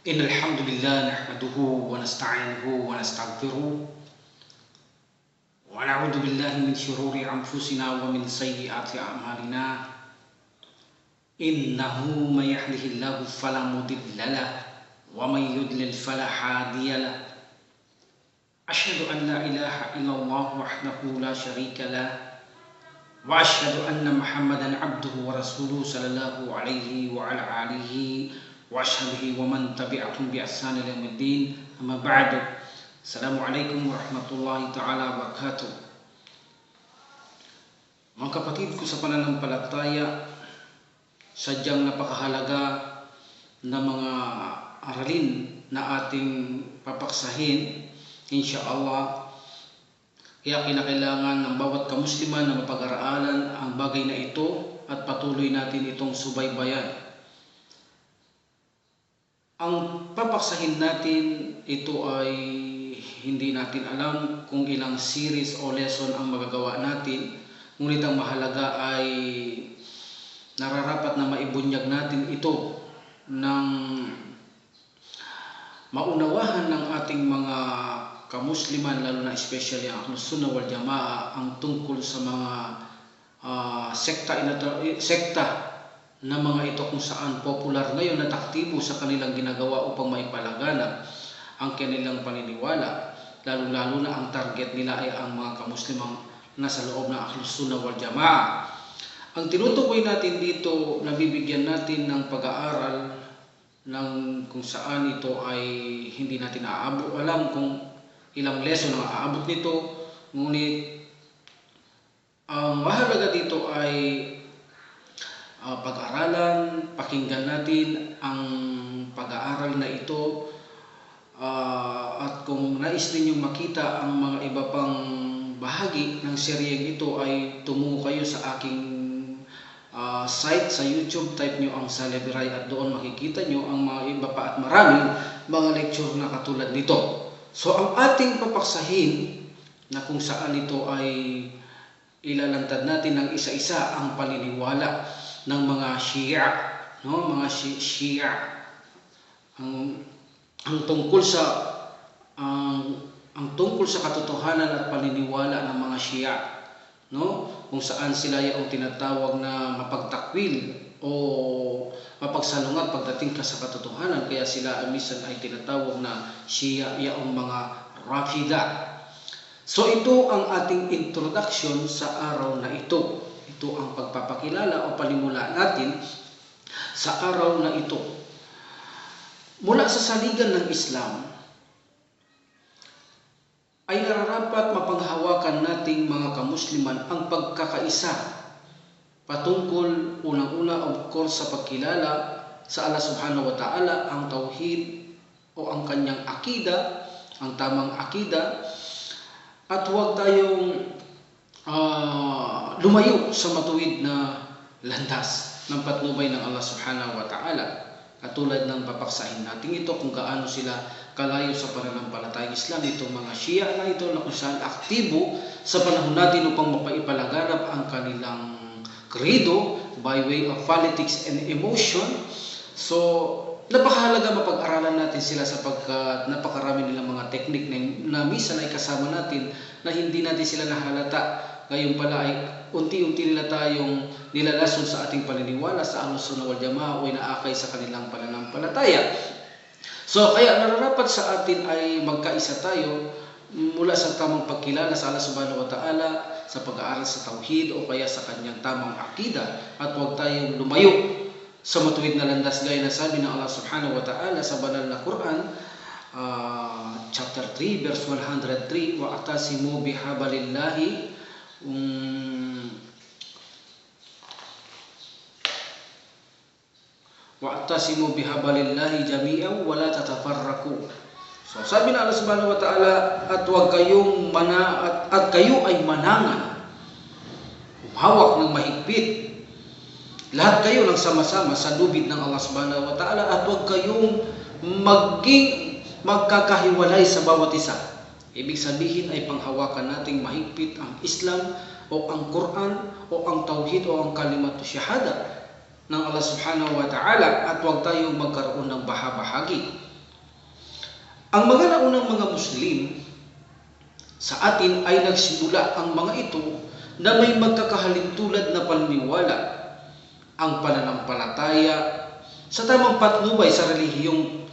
إن الحمد لله نحمده ونستعينه ونستغفره ونعوذ بالله من شرور أنفسنا ومن سيئات أعمالنا إنه من يهده الله فلا مضل له ومن يضلل فلا هادي له أشهد أن لا إله إلا الله وحده لا شريك له وأشهد أن محمدا عبده ورسوله صلى الله عليه وعلى آله وأصحابه ومن تبعهم بإحسان إلى يوم الدين أما بعد. Assalamualaikum warahmatullahi ta'ala wabarakatuh. Mga kapatid ko sa pananampalataya, sadyang napakahalaga na mga aralin na ating papaksahin, insyaallah. Kaya kinakailangan ng bawat kamusliman na mapag-aralan ang bagay na ito at patuloy natin itong subaybayan. Ang papaksahin natin, ito ay hindi natin alam kung ilang series o lesson ang magagawa natin. Ngunit ang mahalaga ay nararapat na maibunyag natin ito ng maunawahan ng ating mga kamusliman, lalo na especially ang Ahlus Sunnah wal Jamaa, ang tungkol sa mga sekta na mga ito kung saan popular ngayon at aktibo sa kanilang ginagawa upang maipalaganap ang kanilang paniniwala, lalo-lalo na ang target nila ay ang mga kamuslimang nasa loob ng Ahlus Sunnah wal Jamaa. Ang tinutukoy natin dito, nabibigyan natin ng pag-aaral ng kung saan ito ay hindi natin alam kung ilang lesson ang aabot nito, ngunit ang mahalaga dito ay pag-aralan, pakinggan natin ang pag-aaral na ito, at kung nais ninyong makita ang mga iba pang bahagi ng seryeng ito ay tumungo kayo sa aking site sa YouTube, type nyo ang Saleh Biray at doon makikita nyo ang mga iba pa at maraming mga lecture na katulad nito. So ang ating papaksahin na kung saan ito ay ilalantad natin ng isa-isa ang paniniwala ng mga Shia, no? Mga Shia ang tungkol sa katotohanan at paniniwala ng mga Shia, no? Kung saan sila yung tinatawag na mapagtakwil o mapagsalungat pagdating ka sa katotohanan, kaya sila minsan ay tinatawag na Shia, yung mga Rafida. So ito ang ating introduction sa araw na ito. Ito ang pagpapakilala o panimula natin sa araw na ito. Mula sa saligan ng Islam ay nararapat mapanghawakan nating mga kamusliman ang pagkakaisa patungkol unang-una of course sa pagkilala sa Allah subhanahu wa ta'ala, ang tauhid o ang kanyang akida, ang tamang akida, at huwag tayong lumayo sa matuwid na landas ng patnubay ng Allah subhanahu wa ta'ala. Katulad ng papaksahin natin ito kung gaano sila kalayo sa pananampalatayang Islam, itong mga Shia na ito na kung saan aktibo sa panahon natin upang mapaipalaganap ang kanilang credo by way of politics and emotion. So napakahalaga mapag-aralan natin sila sapagkat napakarami nilang mga teknik na minsan ay kasama natin na hindi natin sila nahalata. Ngayon pala ay unti-unti nila tayong nilalason sa ating paniniwala sa Ahlus Sunnah wal Jamaa o inaakay sa kanilang pananampalataya. So kaya nararapat sa atin ay magkaisa tayo mula sa tamang pagkilala sa Allah subhanahu wa ta'ala, sa pag-aaral sa tauhid o kaya sa kanyang tamang akida, at huwag tayong lumayo sa matuwid na landas gaya na sabi ng Allah subhanahu wa ta'ala sa banal na Quran, chapter 3 verse 103, wa'tasimu bihabalillahi wa'tasimu bihabalillahi jami'an wa la tatafarraqu. So sabi ng Allah subhanahu wa ta'ala, at huwag kayong at kayo ay manangan, humawak ng mahigpit, lahat kayo ng sama-sama sa lubid ng Allah subhanahu wa ta'ala, at huwag kayong maging magkakahiwalay sa bawat isa. Ibig sabihin ay panghawakan nating mahigpit ang Islam o ang Quran o ang Tauhid o ang Kalimatu Shahada ng Allah subhanahu wa ta'ala, at huwag tayong magkaroon ng bahabahagi. Ang mga naunang mga Muslim sa atin ay nagsimula ang mga ito na may magkakahalintulad na paniniwala, ang pananampalataya sa tamang patnubay sa relihiyong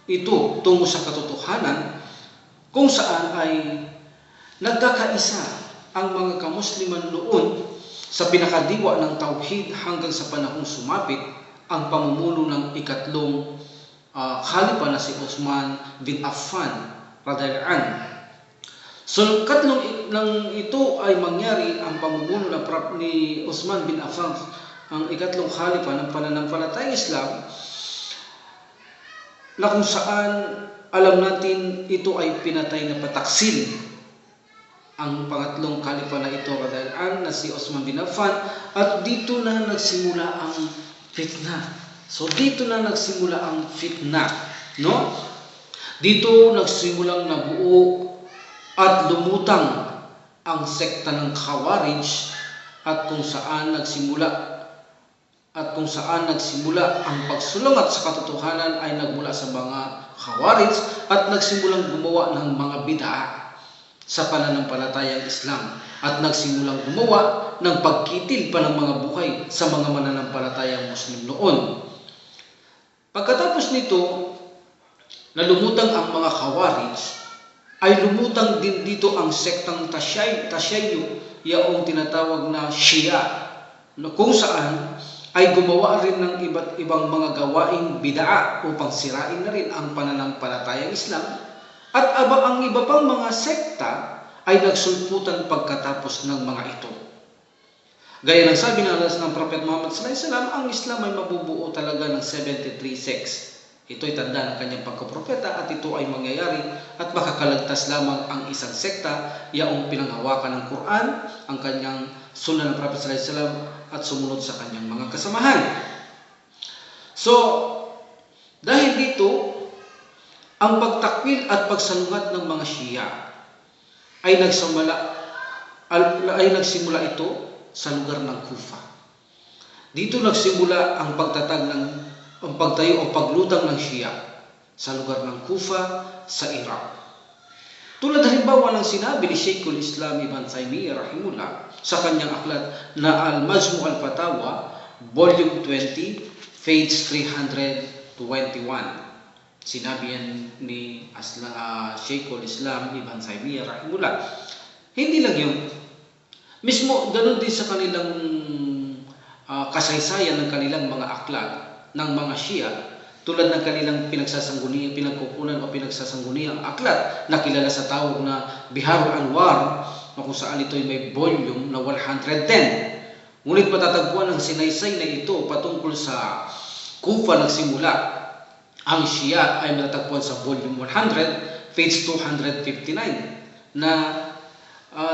ito tungo sa katotohanan, kung saan ay nagkakaisa ang mga kamusliman noon sa pinakadiwa ng tauhid hanggang sa panahong sumapit ang pamumuno ng ikatlong khalifa na si Uthman bin Affan radhiyallahu anhu. So katlong nang ito ay mangyari ang pamumuno ni Uthman bin Affan, ang ikatlong khalifa ng pananampalatayang Islam, na kung saan alam natin ito ay pinatay na pataksil ang pangatlong khalifa na ito radhiyallahu anhu na si Uthman bin Affan, at dito na nagsimula ang fitna. So dito na nagsimula ang fitna, no? Dito nagsimulang nabuo at lumutang ang sekta ng Khawarij, at kung saan nagsimula ang pagsulungat sa katotohanan ay nagmula sa mga Khawarij at nagsimulang gumawa ng mga bid'a sa pananampalatayang Islam, at nagsimulang gumawa ng pagkitil pa ng mga buhay sa mga mananampalatayang Muslim noon. Pagkatapos nito na lumutang ang mga Khawarij, ay lumutang din dito ang sektang Tashayyu, yaong tinatawag na Shia, na kung saan ay gumawa rin ng iba't ibang mga gawaing bid'a upang sirain na rin ang pananampalatayang Islam, at ang iba pang mga sekta ay nagsulputan pagkatapos ng mga ito. Gaya ng sabi ng Prophet Muhammad sallallahu alaihi wasallam, ang Islam ay mabubuo talaga ng 73 sects. Ito ay tanda ng kanyang pagkapropeta, at ito ay mangyayari at makakalagtas lamang ang isang sekta, yaong pinanghawakan ng Quran, ang kanyang sunnah ng Prophet sallallahu alaihi wasallam, at sumunod sa kanyang mga kasamahan. So, dahil dito, ang pagtakwil at pagsalungat ng mga Shia ay nagsimula ito sa lugar ng Kufa. Dito nagsimula ang pagtayo o paglutang ng Shia sa lugar ng Kufa sa Iraq. Tulad halimbawa ng sinabi ni Sheikhul Islam Ibn Taymiyyah rahimahullah sa kanyang aklat na Al-Majmu' al-Fatawa, Volume 20, page 321. Sinabi yan ni Sheikhul Islam Ibn Taymiyyah rahimahullah. Hindi lang yun. Mismo ganun din sa kanilang kasaysayan ng kanilang mga aklat ng mga Shia, tulad ng kanilang pinagkukunan o pinagsasangguniang aklat na kilala sa tawag na Biharul Anwar, na kung saan ito ay may volume na 110. Ngunit matatagpuan ang sinaysay na ito patungkol sa Kufa nagsimula ang Shia ay matatagpuan sa volume 100, page 259, na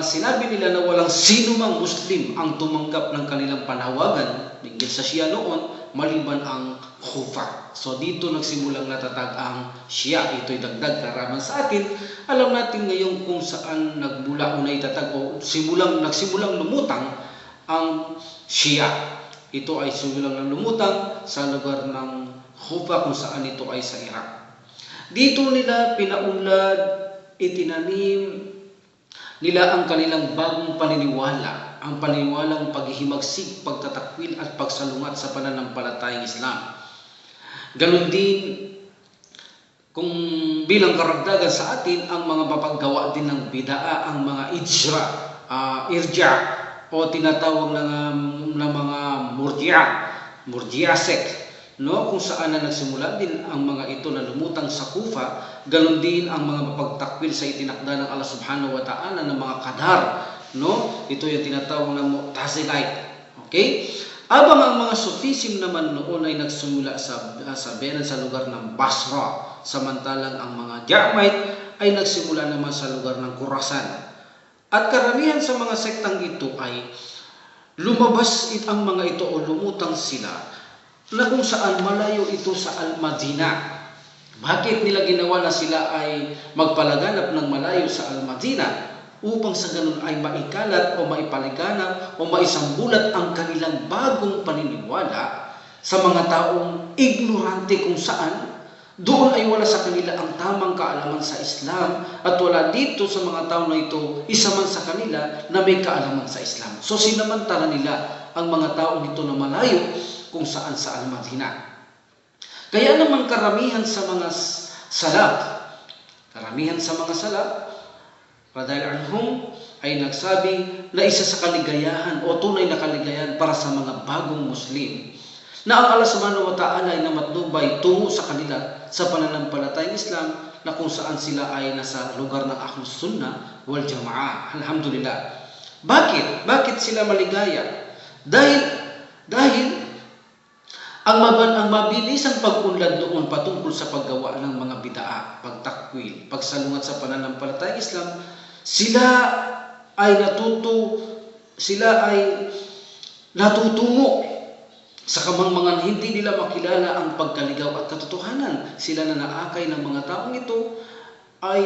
sinabi nila na walang sino mang Muslim ang tumanggap ng kanilang panawagan hinggil sa Shia noon maliban ang Kufa. So dito nagsimulang natatag ang Shia. Ito'y dagdag karaman sa atin. Alam natin ngayon kung saan nagmula o naitatag o nagsimulang lumutang ang Shia. Ito ay simulang lumutang sa lugar ng Kufa, kung saan ito ay sa Iraq. Dito nila pinaunlad, itinanim nila ang kanilang bagong paniniwala, ang paniniwalang paghihimagsik, pagtatakwil at pagsalungat sa pananampalatayang Islam. Ganon din kung bilang karagdagan sa atin ang mga mapaggawa din ng bid'a, ang mga irja o tinatawag ng mga murji'a sect, no, kung saan na nagsimula din ang mga ito na lumutang sa Kufa. Ganon din ang mga mapagtakwil sa itinakda ng Allah subhanahu wa ta'ala ng mga kadar, no? Ito yung tinatawag na Mu'tazilite. Okay? Abang ang mga Sufism naman noon ay nagsimula sa lugar ng Basra, samantalang ang mga Ja'mite ay nagsimula naman sa lugar ng Khurasan. At karamihan sa mga sektang ito ay lumabas ang mga ito o lumutang sila na kung saan malayo ito sa Al-Madinah. Bakit nila ginawa na sila ay magpalaganap ng malayo sa Al-Madinah? Upang sa ganun ay maikalat o maipaliganap o maisambulat ang kanilang bagong paniniwala sa mga taong ignorante, kung saan Doon ay wala sa kanila ang tamang kaalaman sa Islam at wala dito sa mga tao na ito isa man sa kanila na may kaalaman sa Islam. So sinamantala nila ang mga taong ito na malayo kung saan-saan man hina. Kaya naman karamihan sa mga salaf, radhiyallahu anhum, ay nagsabi na isa sa kaligayahan o tunay na kaligayahan para sa mga bagong Muslim na ang Allah subhanahu wa ta'ala ay namatnubay tungo sa kanila sa pananampalatayang Islam na kung saan sila ay nasa lugar ng Ahlus Sunnah wal Jama'ah. Alhamdulillah. Bakit sila maligaya? Dahil ang mabilisang pag-unlad noon patungkol sa paggawa ng mga bid'a, pagtakwil, pagsalungat sa pananampalatayang Islam, sila ay natutungo sa kamangmangan, hindi nila makilala ang pagkaligaw at katotohanan. Sila na naakay ng mga taong ito ay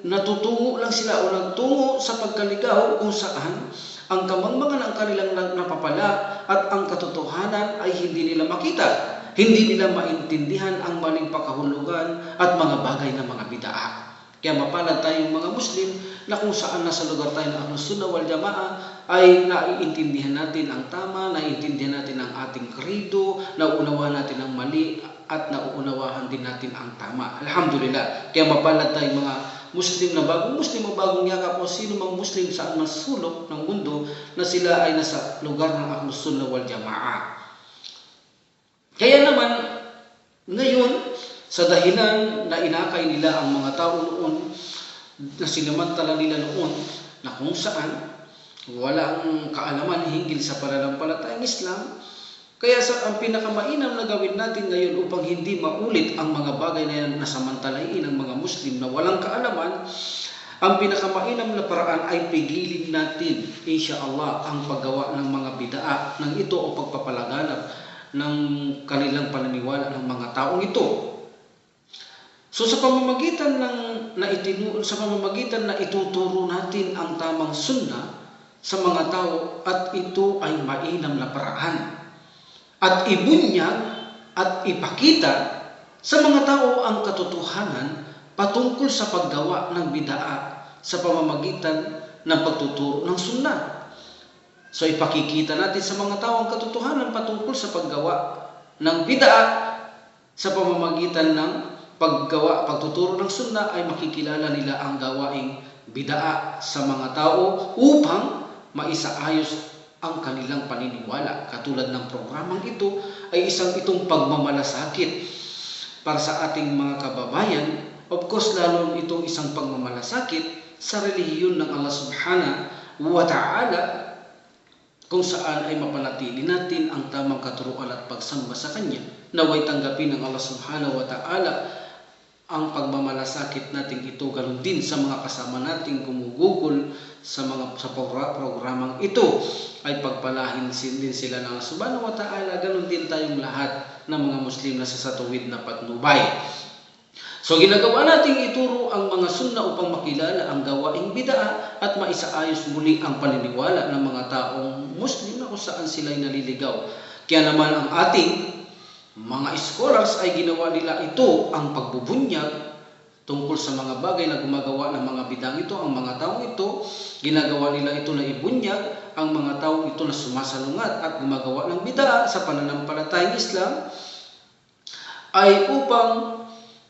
natutungo lang sila o nagtungo sa pagkaligaw kung saan ang kamangmangan ang kanilang napapala at ang katotohanan ay hindi nila makita. Hindi nila maintindihan ang maling pakahulugan at mga bagay na mga bid'a. Kaya mapalad tayong mga Muslim na kung saan nasa lugar tayo ng Ahlus Sunnah wal Jama'ah ay naiintindihan natin ang tama, naiintindihan natin ang ating kredo, nauunawaan natin ang mali at nauunawahan din natin ang tama. Alhamdulillah. Kaya mapalad tayong mga Muslim na bagong Muslim o bagong yakap o sino mang Muslim saan man sulok ng mundo na sila ay nasa lugar ng Ahlus Sunnah wal Jama'ah. Kaya naman ngayon, sa dahilan na inakay nila ang mga tao noon, na sinamantala nila noon, na kung saan walang kaalaman hinggil sa pananampalatayang Islam, kaya ang pinakamainam na gawin natin ngayon upang hindi maulit ang mga bagay na nasamantalain ng mga Muslim na walang kaalaman, ang pinakamainam na paraan ay pigilin natin, insyaAllah, ang paggawa ng mga bid'a ng ito o pagpapalaganap ng kanilang paniniwala ng mga taong ito. So sa pamamagitan na ituturo natin ang tamang sunnah sa mga tao at ito ay mainam na paraan at ibunyag at ipakita sa mga tao ang katotohanan patungkol sa paggawa ng bid'a sa pamamagitan ng pagtuturo ng sunnah. So ipakikita natin sa mga tao ang katotohanan patungkol sa paggawa ng bid'a sa pamamagitan ng pagtuturo ng sunnah ay makikilala nila ang gawaing bid'a sa mga tao upang maisaayos ang kanilang paniniwala. Katulad ng programang ito ay itong pagmamalasakit para sa ating mga kababayan. Of course, lalo itong isang pagmamalasakit sa relihiyon ng Allah subhanahu wa ta'ala kung saan ay mapanatili natin ang tamang katuruan at pagsamba sa Kanya. Naway tanggapin ng Allah subhanahu wa ta'ala ang pagmamalasakit natin ito, ganoon din sa mga kasama nating gumugugol sa programang ito ay pagpalahin din sila ng Allah subhanahu wa ta'ala, ganoon din tayong lahat ng mga Muslim na sa tuwid na patnubay. So ginagawa nating ituro ang mga sunnah upang makilala ang gawaing bid'a at maisaayos muli ang paniniwala ng mga taong Muslim na kung saan sila'y naliligaw. Kaya naman ang ating mga scholars ay ginawa nila ito ang pagbubunyag tungkol sa mga bagay na gumagawa ng mga bidang ito. Ang mga taong ito, ginagawa nila ito na ibunyag ang mga taong ito na sumasalungat at gumagawa ng bid'a sa pananampalatayang Islam ay upang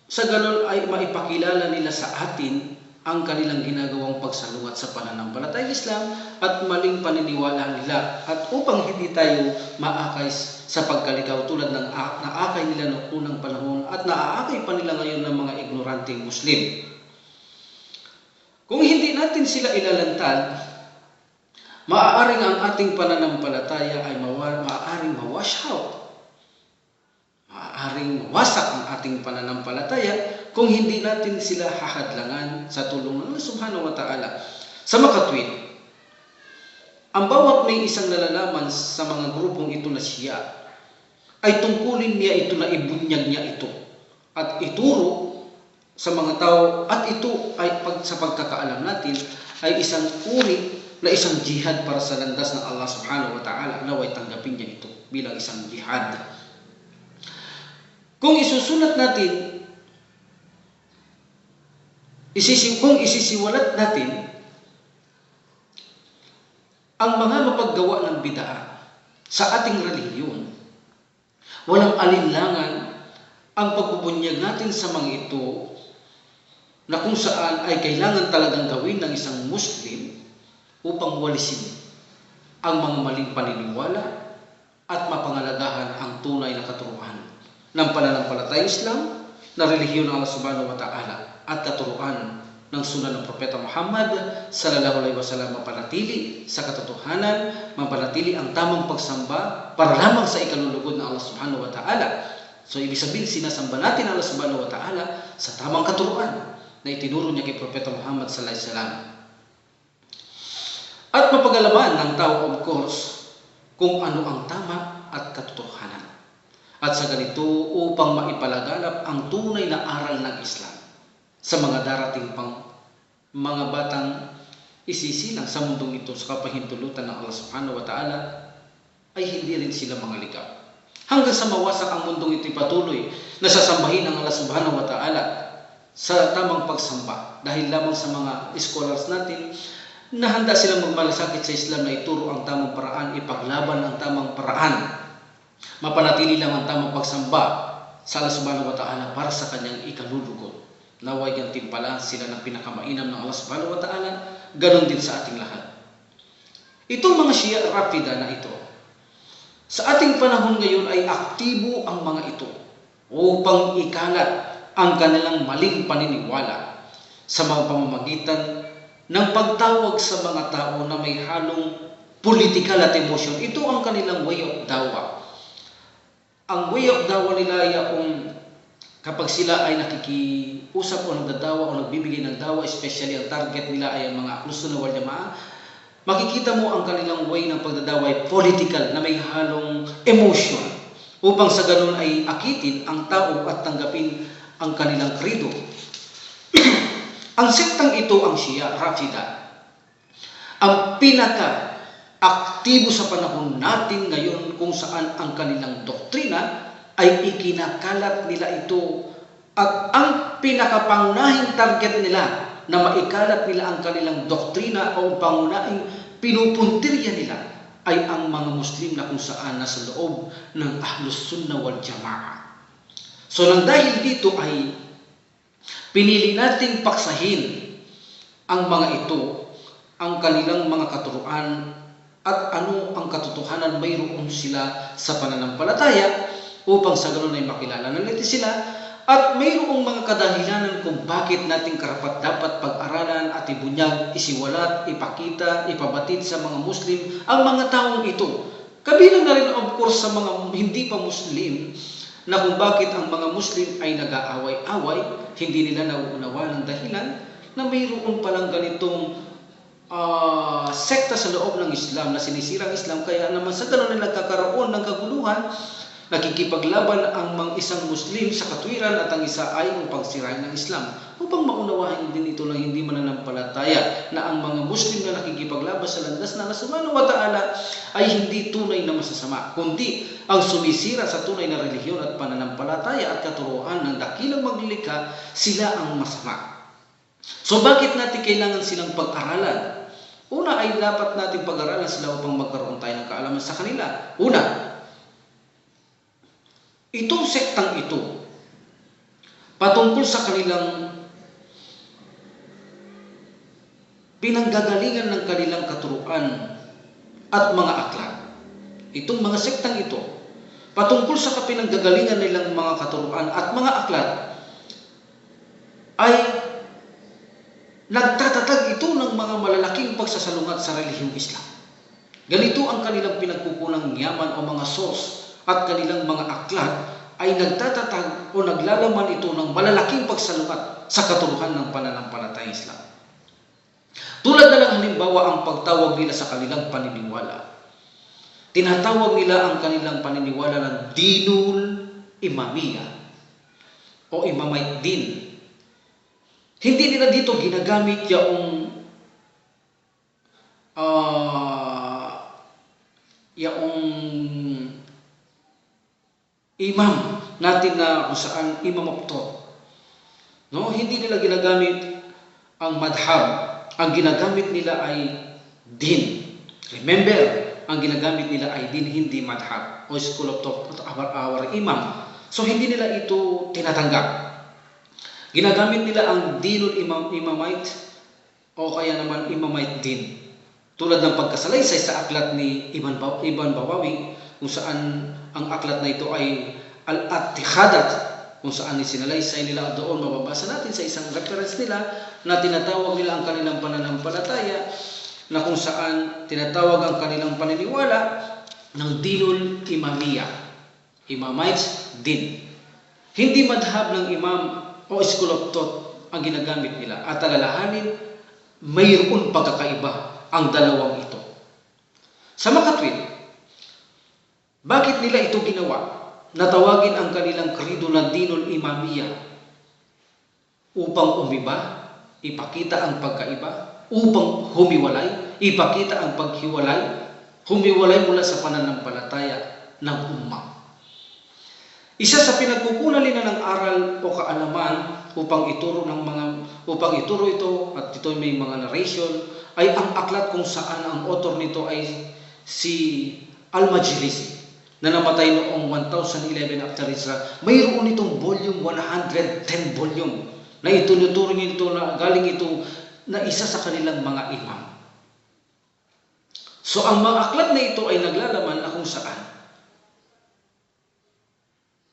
sa ganun ay maipakilala nila sa atin ang kanilang ginagawang pagsalungat sa pananampalatayang Islam at maling paniniwala nila at upang hindi tayo maakay sa pagkaligaw tulad ng naakay nila noong unang panahon at naaakay pa nila ngayon ng mga ignoranteng Muslim. Kung hindi natin sila ilalantad, maaaring ang ating pananampalataya ay maaaring ma-wash out. Maaaring mawasak ang ating pananampalataya kung hindi natin sila hahadlangan sa tulong ng Allah subhanahu wa ta'ala. Sa makatwid, ang bawat may isang nalalaman sa mga grupong ito na Shia ay tungkulin niya ito na ibunyag niya ito at ituro sa mga tao at ito ay sa pagkakaalam natin ay isang uri na isang jihad para sa landas ng Allah subhanahu wa ta'ala. Naway tanggapin niya ito bilang isang jihad. Kung isusulat natin Kung isisiwalat natin ang mga mapaggawa ng bid'a sa ating relihiyon, walang alinlangan ang pagbubunyag natin sa mga ito na kung saan ay kailangan talagang gawin ng isang Muslim upang walisin ang mga maling paniniwala at mapangalagahan ang tunay na katuruan ng pananampalatayang Islam na relihiyon ng Allah Subhanahu wa Ta'ala at katuruan ng sunan ng Propeta Muhammad sallallahu alaihi wasallam, mapanatili sa katotohanan, mapanatili ang tamang pagsamba para lamang sa ikalulugod ng Allah Subhanahu wa Ta'ala. So, ibig sabihin, sinasamba natin Allah Subhanahu wa Ta'ala sa tamang katuruan na itinuro niya kay Propeta Muhammad sallallahu alaihi wasallam. At mapag-alaman ng tao, of course, kung ano ang tama at katotohanan. At sa ganito, upang maipalaganap ang tunay na aral ng Islam sa mga darating pang mga batang isisilang sa mundong ito sa kapahintulutan ng Allah Subhanahu wa Ta'ala, ay hindi rin sila mga ligaw. Hanggang sa mawasak ang mundong ito'y patuloy na sasambahin ng Allah Subhanahu wa Ta'ala sa tamang pagsamba dahil lamang sa mga scholars natin na handa silang magmalasakit sa Islam na ituro ang tamang paraan, ipaglaban ang tamang paraan, mapanatili lang ang tamang pagsamba sa Allah Subhanahu wa Ta'ala para sa kanyang ikalulugod. Naway ang timpalaan sila ng pinakamainam ng Allah Subhanahu wa Ta'ala, ganon din sa ating lahat. Itong mga Shia Rafida na ito, sa ating panahon ngayon ay aktibo ang mga ito upang ikalat ang kanilang maling paniniwala sa mga pamamagitan ng pagtawag sa mga tao na may halong political at emotion. Ito ang kanilang way of dawa. Ang way of dawa nila ay kapag sila ay nakikiusap o nagdadawa o nagbibigay ng dawa, especially ang target nila ay ang mga Ahlus Sunnah wal Jamaah, makikita mo ang kanilang way ng pagdadawa ay political na may halong emotion upang sa ganun ay akitin ang tao at tanggapin ang kanilang krido. Ang sektang ito, ang Shia Rafida, ang pinaka-aktibo sa panahon natin ngayon kung saan ang kanilang doktrina ay ikinakalat nila ito at ang pinakapangunahing target nila na maikalat nila ang kanilang doktrina o pangunahing pinupuntirya nila ay ang mga Muslim na kung saan nasa loob ng Ahlus Sunnah wal Jamaah. So nang dahil dito ay pinili nating paksahin ang mga ito, ang kanilang mga katuruan at ano ang katotohanan mayroon sila sa pananampalataya upang sa ganun ay makilala ng natin sila at mayroong mga kadahilanan kung bakit nating karapat dapat pag-aralan at ibunyag, isiwalat, ipakita, ipabatid sa mga Muslim ang mga taong ito. Kabilang na rin of course sa mga hindi pa Muslim na kung bakit ang mga Muslim ay nag-aaway-away, hindi nila nauunawa ng dahilan na mayroon palang ganitong sekta sa loob ng Islam na sinisirang Islam, kaya naman sa ganun ay nagkakaroon ng kaguluhan, nakikipaglaban ang mga isang Muslim sa katwiran at ang isa ay ang pagsirain ng Islam upang maunawahin din ito ng hindi mananampalataya na ang mga Muslim na nakikipaglaban sa landas na Allah Subhanahu wa Ta'ala ay hindi tunay na masasama, kundi ang sumisira sa tunay na relihiyon at pananampalataya at katuruan ng dakilang maglilikha, sila ang masama. So bakit natin kailangan silang pag-aralan? Una ay dapat natin pag-aralan sila upang magkaroon tayo ng kaalaman sa kanila. Una, itong sektang ito, patungkol sa kanilang pinanggagalingan ng kanilang katuruan at mga aklat. Itong mga sektang ito, patungkol sa pinanggagalingan nilang mga katuruan at mga aklat, ay nagtatatag ito ng mga malalaking pagsasalungat sa relihiyong Islam. Ganito ang kanilang pinagkukunang yaman o mga source at kanilang mga aklat ay nagtatatag o naglalaman ito ng malalaking pagsalungat sa katuruan ng pananampalatayang Islam. Tulad na lang halimbawa ang pagtawag nila sa kanilang paniniwala. Tinatawag nila ang kanilang paniniwala ng Dinul Imamiyah o Imamite Din. Hindi nila dito ginagamit yaong imam natin na kung saan imam of thought. No, hindi nila ginagamit ang madhab, ang ginagamit nila ay din. Remember, ang ginagamit nila ay din, hindi madhab o school of thought of our imam. So hindi nila ito tinatanggap. Ginagamit nila ang dinul imamite o kaya naman imamite din. Tulad ng pagkasalaysay sa aklat ni Ibn Bawawi, kung saan ang aklat na ito ay al-Attihadat, kung saan isinalaysay nila doon. Mababasa natin sa isang reference nila na tinatawag nila ang kanilang pananampalataya, na kung saan tinatawag ang kanilang paniniwala ng dinul imamiya, imamites din. Hindi madhab ng imam o school of thought ang ginagamit nila, at alalahanin mayroon pagkakaiba ang dalawang ito. Sa makatwid, bakit nila ito ginawa? Natawagin ang kanilang krido na dinul imamiya upang umiba, ipakita ang pagkaiba, upang humiwalay, ipakita ang paghiwalay, humiwalay mula sa pananampalataya ng umma. Isa sa pinagkukunan nila ng aral o kaalaman upang ituro ito, at ito may mga narration, ay ang aklat kung saan ang author nito ay si Al-Majlisi, na namatay noong 1011 after Hijrah. Mayroon itong volume, 110 volume, na itunuturo nito na galing ito na isa sa kanilang mga imam. So ang mga aklat na ito ay naglalaman na kung saan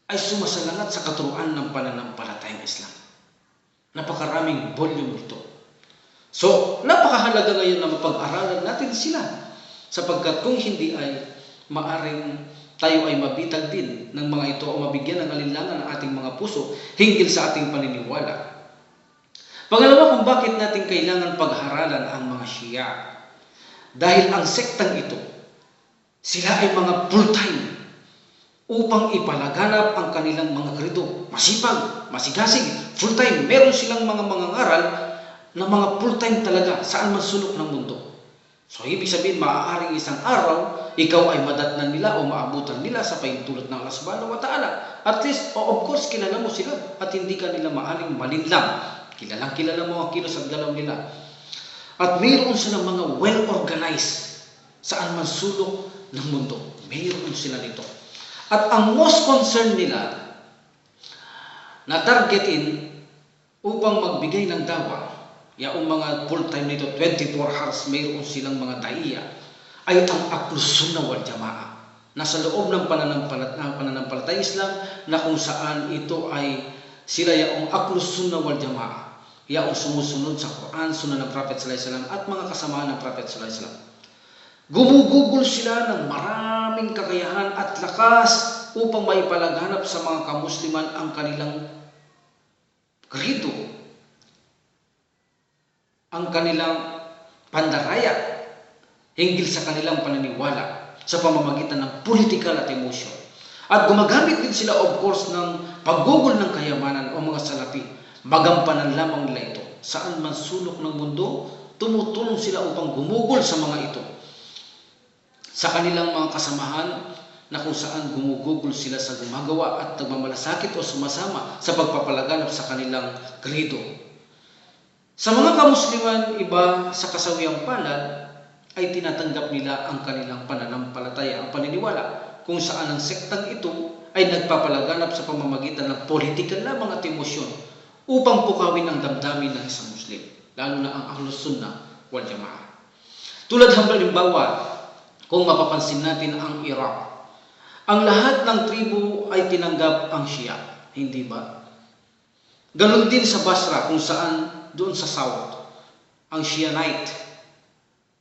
ay sumasalangat sa katuruan ng pananampalatayang Islam. Napakaraming volume ito. So napakahalaga ngayon na mapag-aralan natin sila, sapagkat kung hindi ay maaring tayo ay mabitag din ng mga ito o mabigyan ng alinlangan ng ating mga puso hinggil sa ating paniniwala. Pangalawa, kung bakit natin kailangan pagharalan ang mga Shia. Dahil ang sektang ito, sila ay mga full-time upang ipalaganap ang kanilang mga krido. Masipag, masigasig, full-time. Meron silang mga ngaral na mga full-time talaga saan man sulok ng mundo. So ibig sabihin, maaaring isang araw, ikaw ay madatnan nila o maabutan nila sa pahintulot ng Allah subhanahu wa ta'ala. At least, of course, kilala mo sila at hindi ka nila maaring malinlang. Kilala mo ang kilos at galaw nila. At mayroon silang mga well-organized saan man sulok ng mundo. Mayroon sila nito. At ang most concern nila na targetin upang magbigay ng dawa, yaong mga full-time nito, 24 hours, mayroon silang mga daiya, ay ang Ahlus Sunnah wal Jamaa. Nasa loob ng pananampalataya Islam na kung saan ito ay sila yaong Ahlus Sunnah wal Jamaa, yaong sumusunod sa Quran, Sunnah ng Prophet sallallahu alaihi wasallam at mga kasamaan ng Prophet sallallahu alaihi wasallam. Gumugugol sila ng maraming kakayahan at lakas upang maipalaganap sa mga kamusliman ang kanilang krido, ang kanilang pandaraya hinggil sa kanilang paniniwala sa pamamagitan ng political at emotion. At gumagamit din sila, of course, ng paggugol ng kayamanan o mga salapi. Magampanan lamang nila ito. Saan man sulok ng mundo, tumutulong sila upang gumugol sa mga ito. Sa kanilang mga kasamahan na kung saan gumugugol sila sa gumagawa at nagmamalasakit o sumasama sa pagpapalaganap sa kanilang krido. Sa mga kamusliman, iba sa kasawiyang palad, ay tinatanggap nila ang kanilang pananampalataya, ang paniniwala, kung saan ang sektang ito ay nagpapalaganap sa pamamagitan ng politikal lamang at emosyon upang pukawin ang damdamin ng isang Muslim, lalo na ang Ahlus Sunnah wal Jamaa. Tulad halimbawa, kung mapapansin natin ang Iraq, ang lahat ng tribo ay tinanggap ang Shia, hindi ba? Ganon din sa Basra, kung saan doon sa South, ang Shianite.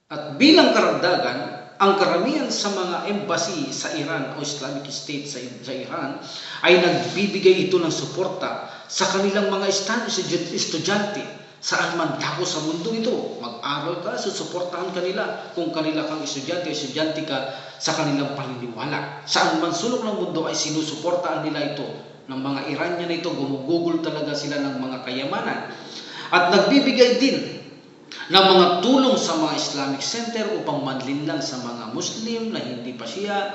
At bilang karagdagan, ang karamihan sa mga embassy sa Iran o Islamic State sa Iran ay nagbibigay ito ng suporta sa kanilang mga estudyante saan man dako sa mundo ito. Mag-aral ka, susuportahan kanila kung kanila kang estudyante ka sa kanilang paniniwala. Saan man sulok ng mundo ay sinusuportahan nila ito ng mga Iranian na ito. Gumugugol talaga sila ng mga kayamanan. At nagbibigay din ng mga tulong sa mga Islamic Center upang manlinlang sa mga Muslim na hindi pa Shia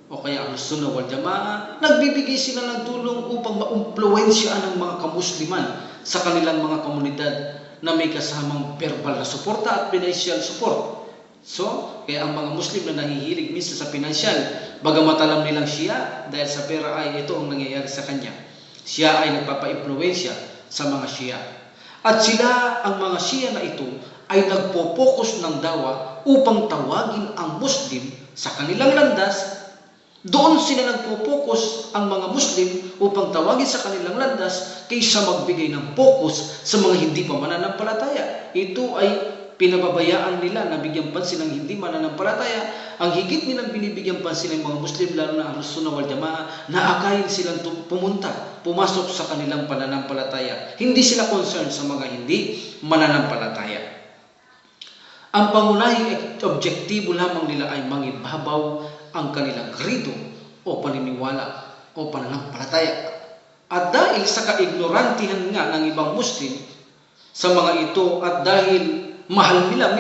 o kaya ang Sunnah wal Jamaa. Nagbibigay sila ng tulong upang maumpluwensyahan ng mga kamusliman sa kanilang mga komunidad na may kasamang verbal na suporta at financial support. So, kaya ang mga Muslim na nahihilig minsan sa financial, bagamat alam nilang siya, dahil sa pera ay ito ang nangyayari sa kanya. Siya ay nagpapa-impluwensya sa mga Shia. At sila, ang mga Shia na ito, ay nagpo-focus ng dawa upang tawagin ang Muslim sa kanilang landas. Doon sila nagpo-focus ang mga Muslim upang tawagin sa kanilang landas kaysa magbigay ng focus sa mga hindi pa mananampalataya. Ito ay pinababayaan nila na bigyan pansin ng hindi mananampalataya. Ang higit nilang binibigyan pansin ng mga Muslim, lalo na Ahlus Sunnah wal Jamaa, na akayin silang pumasok sa kanilang pananampalataya. Hindi sila concerned sa mga hindi mananampalataya. Ang pangunahing objektibo lamang nila ay mangibabaw ang kanilang krido o paniniwala o pananampalataya. At dahil sa kaignorantihan nga ng ibang Muslim sa mga ito, at dahil mahal nila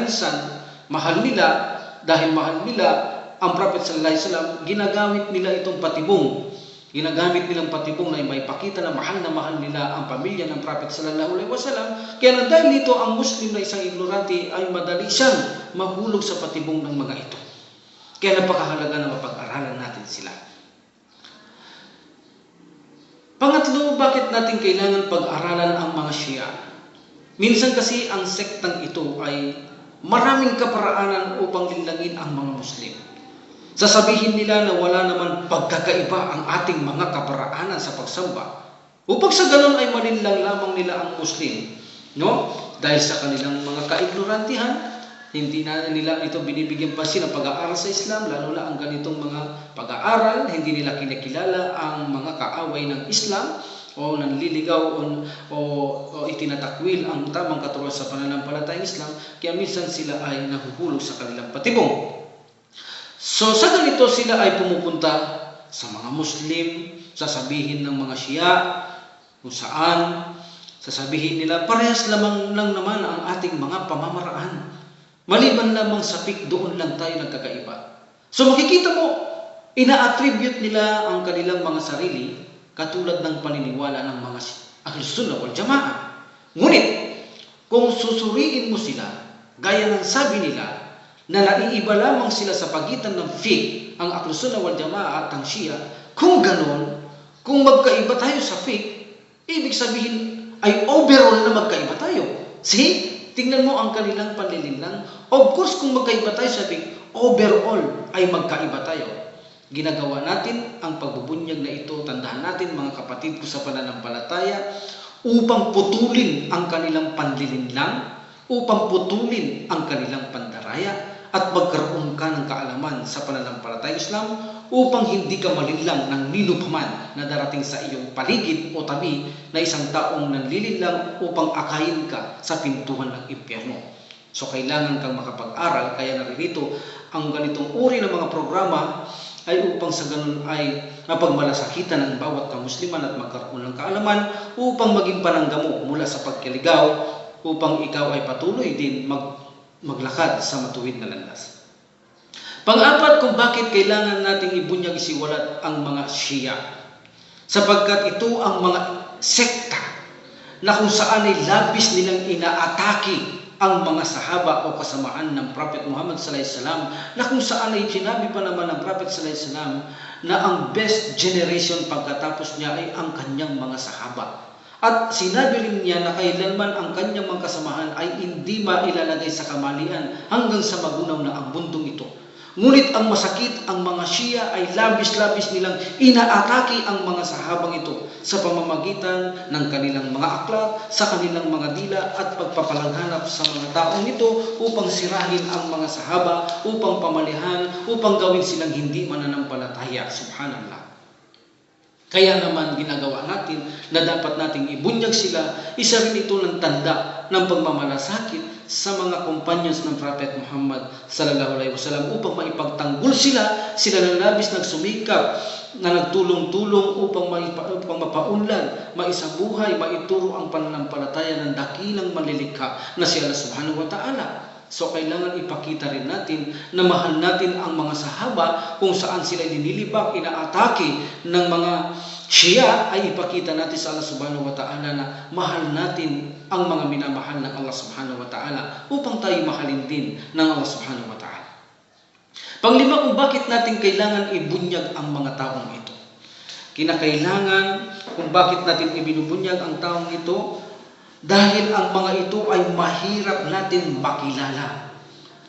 ang Prophet sallallahu alaihi wasallam, ginagamit nila itong patibong. Ginagamit nilang patibong na may pakita na mahal nila ang pamilya ng Prophet sallallahu alaihi wasallam. Kaya dahil dito, ang Muslim na isang ignorante ay madali siyang mahulog sa patibong ng mga ito. Kaya napakahalaga na mapag-aralan natin sila. Pangatlo, bakit natin kailangan pag-aralan ang mga Shia? Minsan kasi ang sektang ito ay maraming kaparaanan upang linlangin ang mga Muslim. Sasabihin nila na wala naman pagkakaiba ang ating mga kaparaanan sa pagsamba. Upang sa ganun ay malinlang lamang nila ang Muslim. No? Dahil sa kanilang mga kaignorantihan, hindi na nila ito binibigyan pansin ang pag-aaral sa Islam, lalo na ang ganitong mga pag-aaral. Hindi nila kinikilala ang mga kaaway ng Islam o nanliligaw o itinatakwil ang tamang katuruan sa pananampalatayang Islam. Kaya minsan sila ay nahuhulog sa kanilang patibong. So sa ganito sila ay pumupunta sa mga Muslim, sasabihin ng mga Shia kung saan, sasabihin nila parehas lamang lang naman ang ating mga pamamaraan. Maliban lamang sa fiqh, doon lang tayo nagkakaiba. So makikita mo, ina-attribute nila ang kanilang mga sarili katulad ng paniniwala ng mga Ahlus Sunnah wal Jamaa. Ngunit, kung susuriin mo sila, gaya ng sabi nila, na naiiba lamang sila sa pagitan ng fiqh, ang Ahlus Sunnah wal Jamaa at ang Shia, kung ganon, kung magkaiba tayo sa fiqh, ibig sabihin ay overall na magkaiba tayo. See? Tingnan mo ang kanilang panlilinlang. Of course, kung magkaiba tayo sa fiqh, overall ay magkaiba tayo. Ginagawa natin ang pagbubunyag na ito, tandaan natin mga kapatid ko sa pananampalataya, upang putulin ang kanilang panlilinlang, upang putulin ang kanilang pandaraya, at magkaroon ka ng kaalaman sa pananampalatayang Islam upang hindi ka malinlang ng ninupaman na darating sa iyong paligid o tabi na isang taong nanlilinlang upang akayin ka sa pintuan ng impyerno. So kailangan kang makapag-aral, kaya naririto ang ganitong uri ng mga programa ay upang sa ganun ay mapagmalasakitan ng bawat kamusliman at magkaroon ng kaalaman upang maging pananggamo mula sa pagkiligaw, upang ikaw ay patuloy din maglakad sa matuwid na landas. Pang-apat, kung bakit kailangan nating ibunyag isiwalat ang mga Shia. Sapagkat ito ang mga sekta na kung saan ay labis nilang inaatake ang mga sahaba o kasamaan ng Prophet Muhammad sallallahu alaihi wasallam, na kung saan ay sinabi pa naman ng Prophet sallallahu alaihi wasallam na ang best generation pagkatapos niya ay ang kanyang mga sahaba. At sinabi rin niya na kailanman ang kanyang mga kasamahan ay hindi mailalagay sa kamalian hanggang sa magunaw na ang mundong ito. Ngunit ang masakit, ang mga Shia ay labis-labis nilang inaatake ang mga sahabang ito sa pamamagitan ng kanilang mga aklat, sa kanilang mga dila at pagpapalanghanap sa mga taong ito upang sirahin ang mga sahaba, upang pamalihan, upang gawin silang hindi mananampalataya. Subhanallah. Kaya naman ginagawa natin na dapat nating ibunyag sila. Isa rin ito ng tanda ng pagmamalasakit sa mga companions ng Prophet Muhammad sallallahu alaihi wasallam upang maipagtanggol sila na labis nagsumikap, na nagtulong-tulong upang mapaunlad, maisabuhay, maituro ang pananampalataya ng dakilang manlilikha na si Allah subhanahu wa ta'ala. So kailangan ipakita rin natin na mahal natin ang mga sahaba kung saan sila dinilibak, inaatake ng mga Shia ay ipakita natin sa Allah subhanahu wa ta'ala na mahal natin ang mga minamahal ng Allah subhanahu wa ta'ala upang tayo mahalin din ng Allah subhanahu wa ta'ala. Panglima, kung bakit natin kailangan ibunyag ang mga taong ito. Kinakailangan kung bakit natin ibinubunyag ang taong ito dahil ang mga ito ay mahirap natin makilala.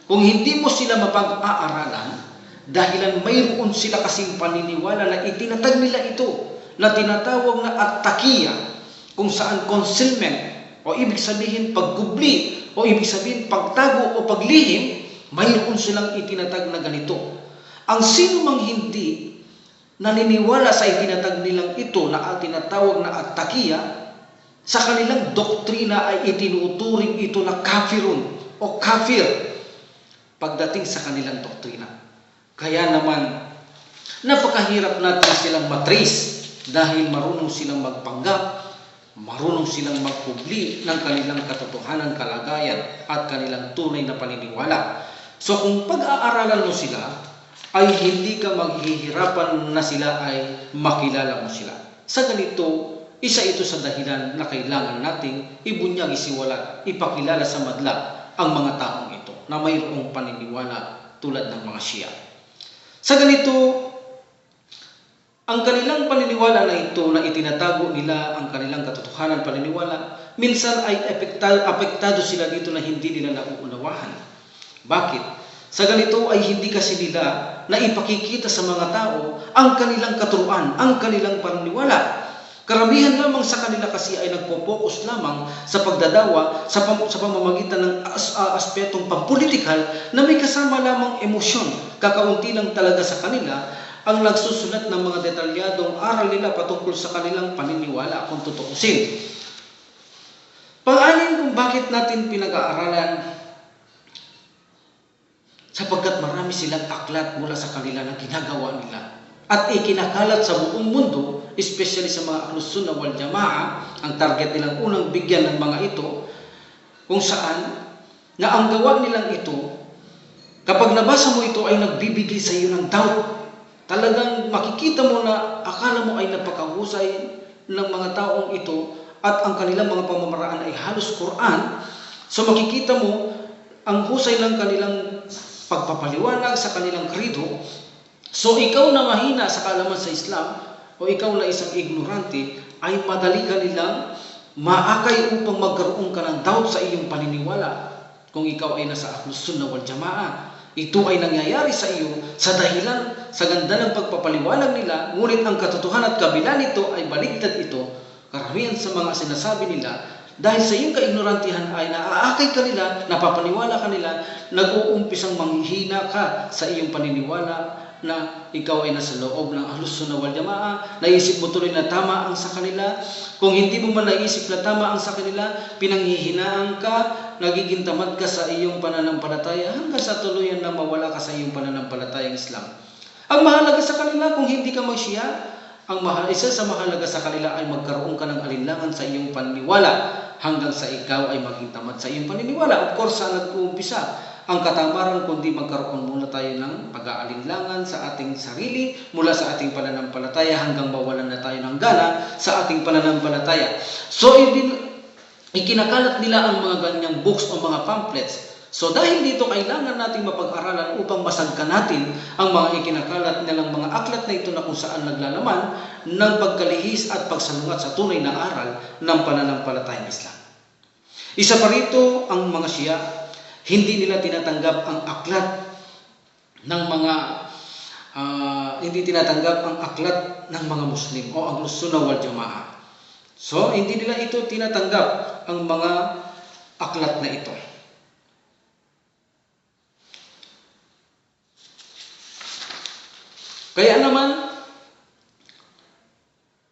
Kung hindi mo sila mapag-aaralan, dahilan mayroon sila kasing paniniwala na itinatag nila ito na tinatawag na at-taqiya, kung saan concealment o ibig sabihin pagkubli o ibig sabihin pagtago o paglihim, mayroon silang itinatag na ganito. Ang sino mang hindi naniniwala sa itinatag nilang ito na tinatawag na at-taqiya, sa kanilang doktrina ay itinuturing ito na kafirun o kafir pagdating sa kanilang doktrina. Kaya naman, napakahirap natin silang matrace dahil marunong silang magpanggap, marunong silang magpubli ng kanilang katotohanan, kalagayan at kanilang tunay na paniniwala. So kung pag-aaralan mo sila, ay hindi ka maghihirapan na sila ay makilala mo sila. Sa ganito, isa ito sa dahilan na kailangan nating ibunyag, isiwalat, ipakilala sa madla ang mga taong ito na mayroong paniniwala tulad ng mga Shia. Sa ganito, ang kanilang paniniwala na ito na itinatago nila ang kanilang katotohanan paniniwala, minsan ay apektado sila dito na hindi nila nauunawahan. Bakit? Sa ganito ay hindi kasi nila na ipakikita sa mga tao ang kanilang katuruan, ang kanilang paniniwala. Karamihan lamang sa kanila kasi ay nagpo-focus lamang sa pagdadawa sa pamamagitan ng aspetong pampolitikal na may kasama lamang emosyon. Kakaunti lang talaga sa kanila ang nagsusulat ng mga detalyadong aral nila patungkol sa kanilang paniniwala kung tutuusin. Pang-anim kung bakit natin pinag-aaralan, sapagkat marami silang aklat mula sa kanila na ginagawa nila at ikinakalat sa buong mundo, especially sa mga Ahlus Sunnah wal Jamaa. Ang target nilang unang bigyan ng mga ito, kung saan na ang gawa nilang ito, kapag nabasa mo ito ay nagbibigay sa iyo ng doubt. Talagang makikita mo na akala mo ay napakahusay ng mga taong ito at ang kanilang mga pamamaraan ay halos Quran. So makikita mo ang husay ng kanilang pagpapaliwanag sa kanilang krido. So ikaw na mahina sa kaalaman sa Islam o ikaw na isang ignorante ay madali ka nilang maakay upang magkaroon ka ng doubt sa iyong paniniwala kung ikaw ay nasa Ahlus Sunnah wal Jamaa. Ito ay nangyayari sa iyo sa dahilan sa ganda ng pagpapaliwanag nila, ngunit ang katotohanan at kabila nito ay baligtad ito. Karamihan sa mga sinasabi nila, dahil sa iyong kaignorantihan ay naaakay ka nila, napapaniwala ka nila, nag-uumpisang manghihina ka sa iyong paniniwala na ikaw ay nasa loob ng Ahlus Sunnah wal Jamaa. Naisip mo tuloy na tama ang sa kanila. Kung hindi mo man naisip na tama ang sa kanila, pinanghihinaan ka, nagiging tamad ka sa iyong pananampalataya hanggang sa tuluyan na mawala ka sa iyong pananampalatayang Islam. Ang mahalaga sa kanila, kung hindi ka mag-Shia, isa sa mahalaga sa kanila ay magkaroon ka ng alinlangan sa iyong paniniwala hanggang sa ikaw ay maging tamad sa iyong paniniwala. Of course, saan nag-uumpisa ang katamaran kundi magkaroon muna tayo ng pag-aalinlangan sa ating sarili mula sa ating pananampalataya hanggang mawalan na tayo ng gana sa ating pananampalataya. So, ikinakalat nila ang mga ganyang books o mga pamphlets. So dahil dito kailangan nating mapag-aralan upang masagkan natin ang mga ikinakalat nilang mga aklat na ito na kung saan naglalaman ng pagkalihis at pagsalungat sa tunay na aral ng pananampalatayang Islam. Isa pa rito ang mga Shia, hindi nila tinatanggap ang aklat ng mga hindi tinatanggap ang aklat ng mga Muslim o ang Ahlus Sunnah wal Jamaa. So hindi nila ito tinatanggap ang mga aklat na ito. Kaya naman,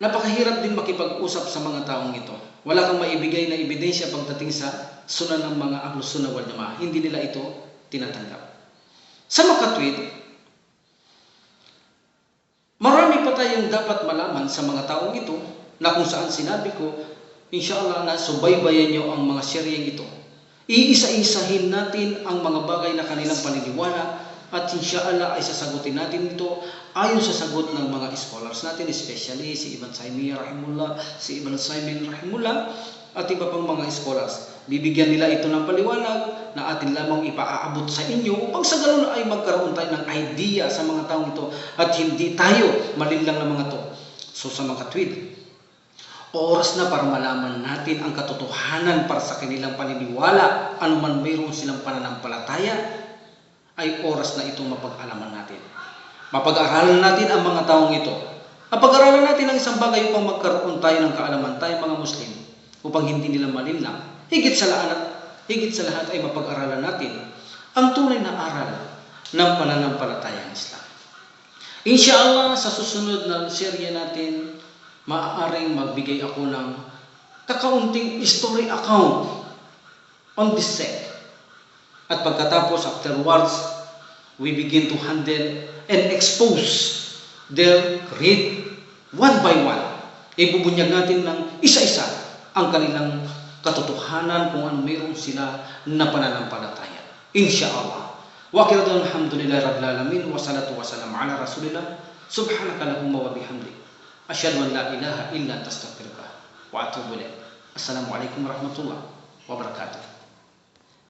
napakahirap din makipag-usap sa mga taong ito. Wala kang maibigay na ebidensya pagdating sa sunan ng mga Ahlus Sunnah wal Jamaa. Hindi nila ito tinatanggap. Sa makatwid, marami pa tayong dapat malaman sa mga taong ito na kung saan sinabi ko, inshallah na subaybayan nyo ang mga seryeng ito. Iisa-isahin natin ang mga bagay na kanilang paniniwala at inshallah ay sasagutin natin ito ayon sa sagot ng mga scholars natin, especially si Ibn Taymiyyah rahimullah, si Ibn Usaymin rahimullah, at iba pang mga scholars. Bibigyan nila ito ng paliwanag na atin lamang ipaaabot sa inyo upang sa ganoon ay magkaroon tayo ng idea sa mga taong ito at hindi tayo malinlang ng mga to. So sa mga tweet, oras na para malaman natin ang katotohanan para sa kanilang paniniwala, anuman mayroon silang pananampalataya, ay oras na itong mapag-alaman natin. Mapag-aralan natin ang mga taong ito. Mapag-aralan natin ang isang bagay upang magkaroon tayo ng kaalaman tayo mga Muslim, upang hindi nila malinlang. Higit sa lahat ay mapag-aralan natin ang tunay na aral ng pananampalatayang Islam. Inshallah, sa susunod na serye natin, maaaring magbigay ako ng kakaunting history account on this sect. At pagkatapos, afterwards, we begin to handle and expose their creed one by one. Ibubunyag natin ng isa-isa ang kanilang katotohanan kung ano mayroon sila na pananampalataya. Insha'Allah. Wa akhiru alhamdulillahi rabbil alamin wa salatu wa salam ala rasulillah. Subhanaka lahumma wa bihamdik. Asyhadu an la ilaha illa anta astaghfiruka wa atubu ilaik. Assalamualaikum warahmatullahi wabarakatuh.